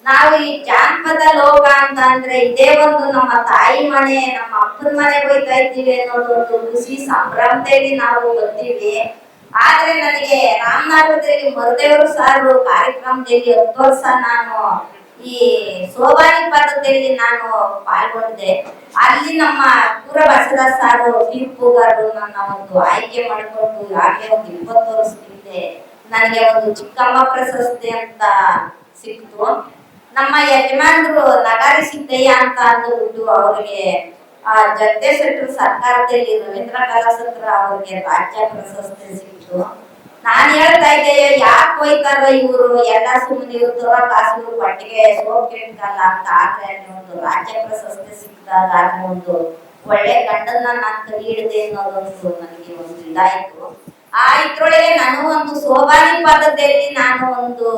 ನಾವು ಈ ಜಾನಪದ ಲೋಕ ಅಂತ ಅಂದ್ರೆ ಇದೇ ಒಂದು ನಮ್ಮ ತಾಯಿ ಮನೆ, ನಮ್ಮ ಅಪ್ಪನ ಮನೆಗೆ ಹೋಯ್ತಾ ಇದ್ದೀವಿ ಅನ್ನೋದು ಒಂದು ಖುಷಿ ಸಂಭ್ರಮದಲ್ಲಿ ನಾವು ಬರ್ತೀವಿ. ಆದ್ರೆ ನನಗೆ ರಾಮನಗರದಲ್ಲಿ ಮರುದೇವರು ಸಾರು ಕಾರ್ಯಕ್ರಮದಲ್ಲಿ 10 ವರ್ಷ ನಾನು ಈ ಸೋಬಾನಿ ಪದದಲ್ಲಿ ನಾನು ಪಾಲ್ಗೊಂಡೆ. ಅಲ್ಲಿ ನಮ್ಮ ಪೂರ ಬಸವರಾಜ್ ಸಾರು ತೀರ್ಪುಗಾರರು ನನ್ನ ಒಂದು ಆಯ್ಕೆ ಮಾಡಿಕೊಂಡು ಹಾಗೆ ಒಂದು 20 ವರ್ಷ ಹಿಂದೆ ನನಗೆ ಒಂದು ಚಿಕ್ಕಮ್ಮ ಪ್ರಶಸ್ತಿ ಅಂತ ಸಿಕ್ತು. ನಮ್ಮ ಯಜಮಾನರು ನಗಾರಿ ಸಿದ್ದಯ್ಯ ಅಂತ ಅಂದ್ಬಿಟ್ಟು ಅವರಿಗೆ ಜಗದೇ ಶೆಟ್ಟರು ಸರ್ಕಾರದಲ್ಲಿ ರವೀಂದ್ರ ಕಲಾಸತ್ರ ಅವರಿಗೆ ರಾಜ್ಯ ಪ್ರಶಸ್ತಿ ಸಿಕ್ತು. ನಾನ್ ಹೇಳ್ತಾ ಇದ್ದೆ ಯಾಕೆ ಹೋಯ್ತಾರ ಇವರು ಎಲ್ಲ ಸುಮ್ಮನೆ ಇರ್ತಾರ ಕಾಸು ಪಟ್ಟಿಗೆ ಸೋಪ್ ಕೆಟ್ಟಲ್ಲ ಅಂತ. ಆದ್ರೆ ಒಂದು ರಾಜ್ಯ ಪ್ರಶಸ್ತಿ ಸಿಕ್ಕಿದಾಗ ಒಂದು ಒಳ್ಳೆ ಗಂಡನ್ನ ನಾನು ಕೈ ಹಿಡಿದೆ ಅನ್ನೋದೊಂದು ನನಗೆ ಒಂದು ಇದಾಯ್ತು. ಇದ್ರೊಳಗೆ ನಾನು ಒಂದು ಸೋಬಾನಿ ಪದದಲ್ಲಿ ನಾನು ಒಂದು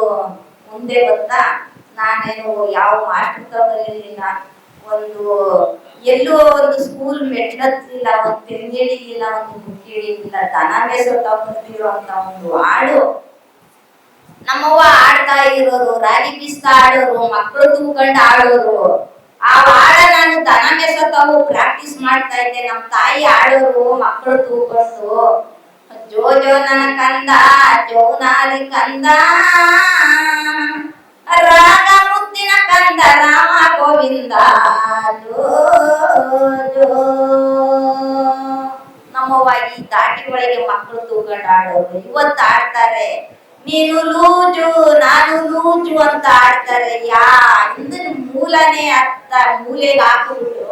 ಮುಂದೆ ಬಂದ. ನಾನೇನು ಯಾವ ಮಾಸ್ಟರ್ ತಗೊಳ್ಳಿಲ್ಲ, ಒಂದು ಎಲ್ಲೋ ಒಂದು ಸ್ಕೂಲ್ ಮೆಟ್ಲತ್ತಿಲ್ಲ, ಒಂದು ಪೆನ್ನಿಡಿಲಿಲ್ಲ, ಒಂದು ಬುಕ್ ಹಿಡಿಲಿಲ್ಲ, ದನ ಬೇಸೋತ ಬರ್ತಿರೋ ಅಂತ ಒಂದು ಹಾಡು ನಮ್ಮವ್ವ ಆಡ್ತಾ ಇರೋರು, ರಾಗಿ ಬೀಸ್ತಾ ಆಡೋರು, ಮಕ್ಕಳು ತೂಕೊಂಡು ಆಡೋರು. ಆ ಹಾಡ ನಾನು ದನ ಮೇಸೋತಾವು ಪ್ರಾಕ್ಟೀಸ್ ಮಾಡ್ತಾ ಇದ್ದೆ. ನಮ್ಮ ತಾಯಿ ಆಡೋರು ಮಕ್ಕಳು ತೂಕೊಂಡು ಜೋ ಜೋ ನನ್ನ ಕಂದ ಜೋನಾಲಿ ಕಂದ ರಾಗ ಮುತ್ತಿನ ಕಂದ ರಾಮ ಗೋವಿಂದ ಜೋ ಜೋ. ನಮ್ಮವ್ವ ಈ ದಾಟಿ ಒಳಗೆ ಮಕ್ಕಳು ತೂಕೊಂಡು ಆಡೋರು ಇವತ್ತು ಆಡ್ತಾರೆ. ನೀನು ಲೂಜು ನಾನು ಲೂಜು ಅಂತ ಆಡ್ತಾರೆ. ಹಿಂದಿನ ಮೂಲನೇ ಅತ್ತ ಮೂಲೆಗೆ ಹಾಕಿಬಿಟ್ಟು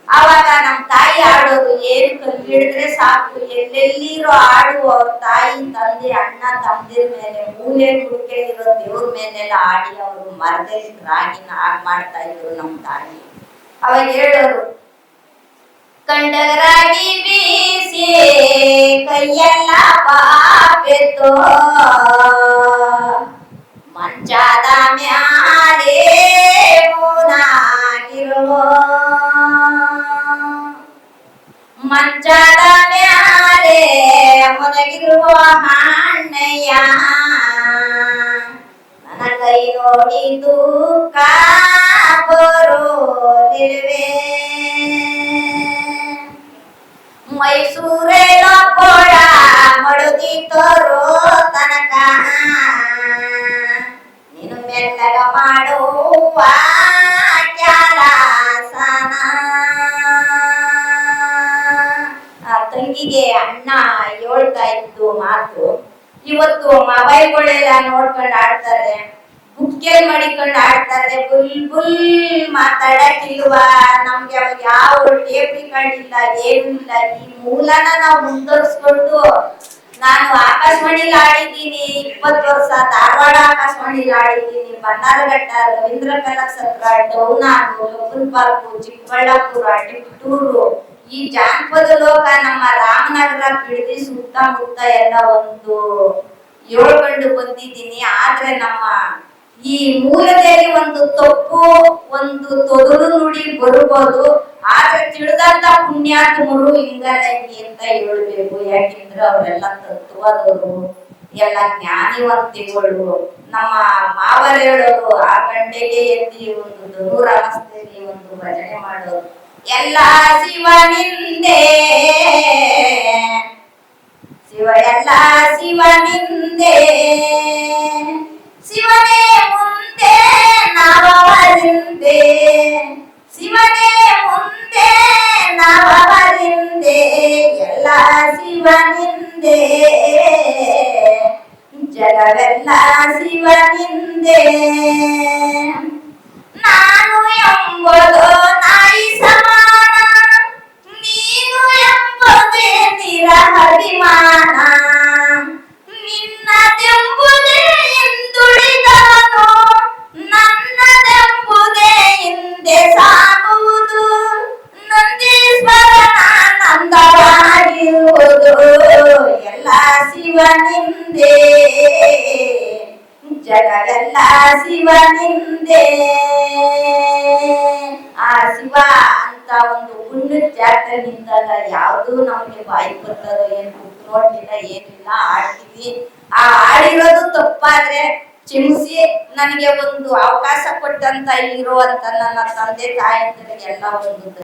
ಅವಾಗ ನಮ್ಮ ತಾಯಿ ಆಡೋರು ಏನು ಕಲ್ಲು ಹಿಡಿದ್ರೆ ಸಾಕು, ಎಲ್ಲೆಲ್ಲಿರೋ ಆಡು ಅವ್ರ ತಾಯಿ ತಂದೆ ಅಣ್ಣ ತಮ್ಮದಿರ ಮೇಲೆ ಮೂಲೆ ಹುಡುಕೆ ಇರೋ ದೇವ್ರ ಮೇಲೆಲ್ಲ ಆಡಿ ಅವರು ಮರದಲ್ಲಿ ರಾಗಿನ ಹಾಳು ಮಾಡ್ತಾ ಇದ್ರು ನಮ್ಮ ತಾಯಿ. ಅವಾಗ ಹೇಳೋರು ಕಂಡಗರಾಗಿ ಬೀಸಿ ಕೈಯೆಲ್ಲ ಪಾಪೆತ್ತೋ ಮಂಚಾದ ಮ್ಯಾಲೆ ಮೂನಾಗಿರುವ ಮಂಚಾದ ಮ್ಯಾಲೆ ಮುನಗಿರುವ ಅಣ್ಣಯ್ಯ ನನ್ನ ಕೈ ನೋಡಿ ದುಃಖ ಬರೋದಿಲ್ವೇ ಮೈಸೂರೇಲೋ ಕೋಡ ಮಡುದಿ ತೋರೋ ತನಕ ನೀನು ಮೆಲ್ಲಗ ಮಾಡುವ ಕೆಲಸನ. ತಂಗಿಗೆ ಅಣ್ಣ ಹೇಳ್ತಾ ಇದ್ದು ಮಾತು ಇವತ್ತು ಮೊಬೈಲ್ಗಳೆಲ್ಲ ನೋಡ್ಕೊಂಡು ಆಡ್ತಾರೆ, ಬುಕ್ಕೆಲ್ ಮಾಡಿಕೊಂಡು ಆಡ್ತಾರೆ, ಬುಲ್ ಬುಲ್ ಮಾತಾಡಕ್ಕಿಲ್ವಾ. ನಮ್ಗೆ ಅವಾಗ ಯಾವ ಟೇಪ್ ರಿಕಾರ್ಡ್ ಏನು ಇಲ್ಲ. ಈ ಮೂಲನ ನಾವು ಮುಂದುವರಿಸ್ಕೊಂಡು ನಾನು ಆಕಾಶವಾಣಿಲಿ ಆಡಿದ್ದೀನಿ 20 ವರ್ಷ, ಧಾರವಾಡ ಆಕಾಶವಾಣಿಲಿ ಆಡಿದ್ದೀನಿ, ಬನ್ನಾರಘಟ್ಟ, ರವೀಂದ್ರ ಕಲಾಕ್ಷೇತ್ರ, ಡೌನಾಡು, ಲೋಕಲ್ ಪಾರ್ಕು, ಚಿಕ್ಕಬಳ್ಳಾಪುರ, ಟಿಪ್ಟೂರು. ಈ ಜಾನಪದ ಲೋಕ ನಮ್ಮ ರಾಮನಗರ ಬಿಡದಿ ಸುತ್ತಮುತ್ತ ಎಲ್ಲ ಒಂದು ಹೇಳ್ಕೊಂಡು ಬಂದಿದ್ದೀನಿ. ಆದ್ರೆ ನಮ್ಮ ಈ ಮೂಲದಲ್ಲಿ ಒಂದು ತಪ್ಪು ಒಂದು ತೊದಲು ನುಡಿ ಬರ್ಬೋದು. ಆದ್ರೆ ತಿಳಿದಂತ ಪುಣ್ಯಾತ್ಮರು ಹಿಂಗಲ್ಲ ಹಿಂಗೆ ಅಂತ ಹೇಳ್ಬೇಕು. ಯಾಕೆಂದ್ರೆ ಅವರೆಲ್ಲ ತತ್ವದವರು, ಎಲ್ಲ ಜ್ಞಾನಿವಂತಿಗಳು. ನಮ್ಮ ಮಾವರು ಹೇಳೋರು 6 ಗಂಟೆಗೆ ಎದ್ದು ಒಂದು ಧನುರ ಅವಸ್ಥೆಯಲ್ಲಿ ಒಂದು ಭಜನೆ ಮಾಡೋರು. ಎಲ್ಲ ಶಿವನಿಂದೆ ಶಿವ ಎಲ್ಲ ಶಿವನಿಂದೆ ಶಿವನೇ ಮುಂದೆ ನಾವವರಿಂದೆ ಶಿವನೇ ಮುಂದೆ ನಾವವರಿಂದೆ ಎಲ್ಲ ಶಿವನಿಂದೆ ಜಗವೆಲ್ಲ ಶಿವನಿಂದೆ. ನಾನು ಎಂಬುದು ನಾಯಿ ಸಮಾನ, ನೀನು ಎಂಬುದೇ ನಿರಹರಿಮಾನ, ನಿನ್ನದೆಂಬುದೇ ಹಿಂದುಳಿದವನು, ನನ್ನದೆಂಬುದೇ ಹಿಂದೆ ಸಾಗುವುದು, ನಂದೀಶ್ವರನ ನಂದವಾಗಿರುವುದು ಎಲ್ಲ ಶಿವನಿಂದೆ ಜಗವೆಲ್ಲ ಶಿವನಿಂದೆ. ಆ ಶಿವ ಅಂತ ಒಂದು ಪುಣ್ಯದ ಜಾತ್ರೆ ನಿಂತಾಗ ಯಾವುದು ನಮಗೆ ಬಾಯಿ ಬರ್ತದೋ ಏನು ನೋಡ್ಲಿಲ್ಲ ಏನಿಲ್ಲ ಆಡ್ತೀವಿ. ಆ ಆಡಿರೋದು ತಪ್ಪಾದ್ರೆ ಕ್ಷಮಿಸಿ ನನಗೆ ಒಂದು ಅವಕಾಶ ಕೊಟ್ಟಂತ ಇರುವಂತ ನನ್ನ ತಂದೆ ತಾಯಂದಿರಿಗೆಲ್ಲ ಒಂದು